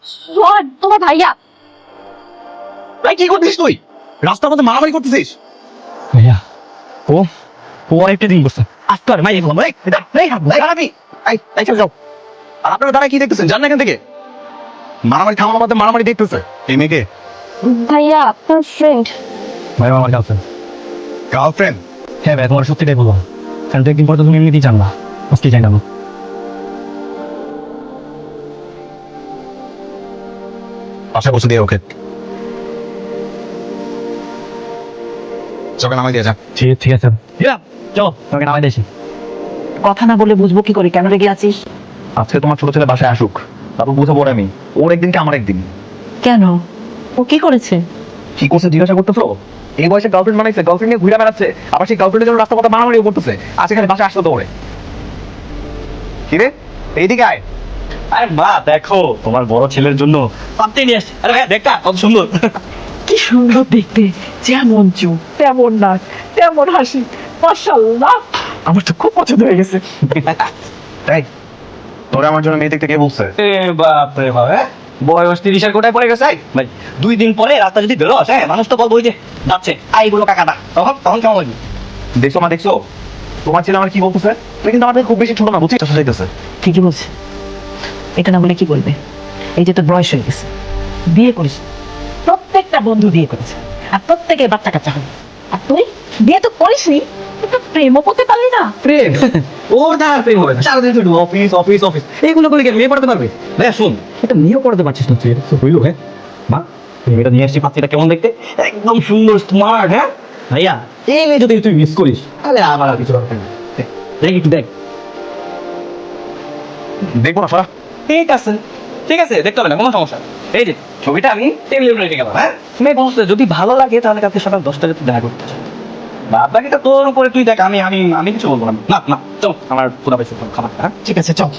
সোহান, তোমার ভাইয়া। ভাই কি করছিস তুই? রাস্তার মধ্যে মারামারি করতেছিস? ভাইয়া ও ও আরেকটা দিন করছে আস্তে আর মাই বললাম খারাপই। এই চল যাও। আর আপনারা দাঁড়ায় কি দেখতেছেন? জান না এখান থেকে। মারামারি থামানোর মধ্যে মারামারি দেখতেছে। এই মেয়েকে ভাইয়া আপনার ফ্রেন্ড। ভাইয়া আমার গার্লফ্রেন্ড। গার্লফ্রেন্ড? হ্যাঁ ভাই, তোমার সত্যিটাই বলবো, কারণ তো একদিন পর তো তুমি এমনিতেই জানবা, আজকে জানি না। আশা করছি দিয়ে ওকে চোখে নামাই দিয়ে যা। ঠিক আছে চলো তোমাকে নামাই দিয়েছি। কথা না বলে বুঝবো কি করে কেন রেগে আছিস? আজকে তোমার ছোট ছেলে বাসায় আসুক, তারপর বুঝাবো আমি। ওর একদিনকে আমার একদিন। কেন? ও কি করেছে? কি করছে জিজ্ঞাসা করতেছো? এই বয়সে গার্লফ্রেন্ড বানাইছে, গার্লফ্রেন্ড নিয়ে ঘুরে বেড়াচ্ছে, আবার সেই গার্লফ্রেন্ডের জন্য রাস্তা পথে মারামারিও করতেছে। আজ এখানে বাসায় আসলো দৌড়ে। কি রে, এইদিকে আয়। আরে মা দেখো, তোমার বড় ছেলের জন্য পাত্রী নিয়ে আসছে। আরে ভাই দেখা কত সুন্দর। কি সুন্দর দেখতে, যেমন চোখ তেমন নাক তেমন হাসি, মাশাআল্লাহ আমার তো খুব পছন্দ হয়ে গেছে। তাই তোরে আমার জন্য মেয়ে দেখতে কে বলছে? বাপ রে বাপ, বয়স 30-এর কোটায় পড়ে গেছে ভাই। 2 দিন পরে রাস্তা যদি বেরোস, মানুষ তো বলবো যে যাচ্ছে আইগুলো কাকাটা, তখন তখন কেমন লাগবে? দেখছো মা, দেখছো তোমার ছেলে আমার কি বলতেছে? তুই কিন্তু আমাদের খুব বেশি ছোট না, বুঝছিস? চাইতেছে ঠিকই বলছে, এটা না বলে কি বলবে? এই যে তোর বয়স হয়ে গেছে, বিয়ে করিস, প্রত্যেকটা বন্ধু বিয়ে করেছে, আর প্রত্যেকের বাচ্চা কাচ্চা হবে, আর তুই বিয়ে তো করিসনি, তুই প্রেমও করতে পারলি না। প্রেম? ওর দ্বারা প্রেম হবে না, সারাদিন শুধু অফিস অফিস অফিস, এইগুলো করে কি মেয়ে পড়াতে পারবে? ভাইয়া শুন, এটা মেয়েও পড়াতে পারছিস না তুই, এটা তো হইলো। মা তুমি এটা নিয়ে আসছি, পাত্রীটা কেমন দেখতে? একদম সুন্দর স্মার্ট। ভাইয়া এই মেয়ে যদি তুই মিস করিস তাহলে আমার আর কিছু দরকার নেই। দেখ একটু দেখ। দেখবো না সরা। ঠিক আছে দেখতে হবে না, কোনো সমস্যা নেই। এই যে ছবিটা আমি টেবিলের উপরে রেখে গেলাম। মেয়ে বলতে যদি ভালো লাগে তাহলে কালকে সকাল 10টায় তুই দেখা করতে চাই। বাবাকে তো তোর উপরে তুই দেখ, আমি আমি আমি কিছু বলবো না। না না চল, আমার পুরা পাইছে খাবার। ঠিক আছে চল।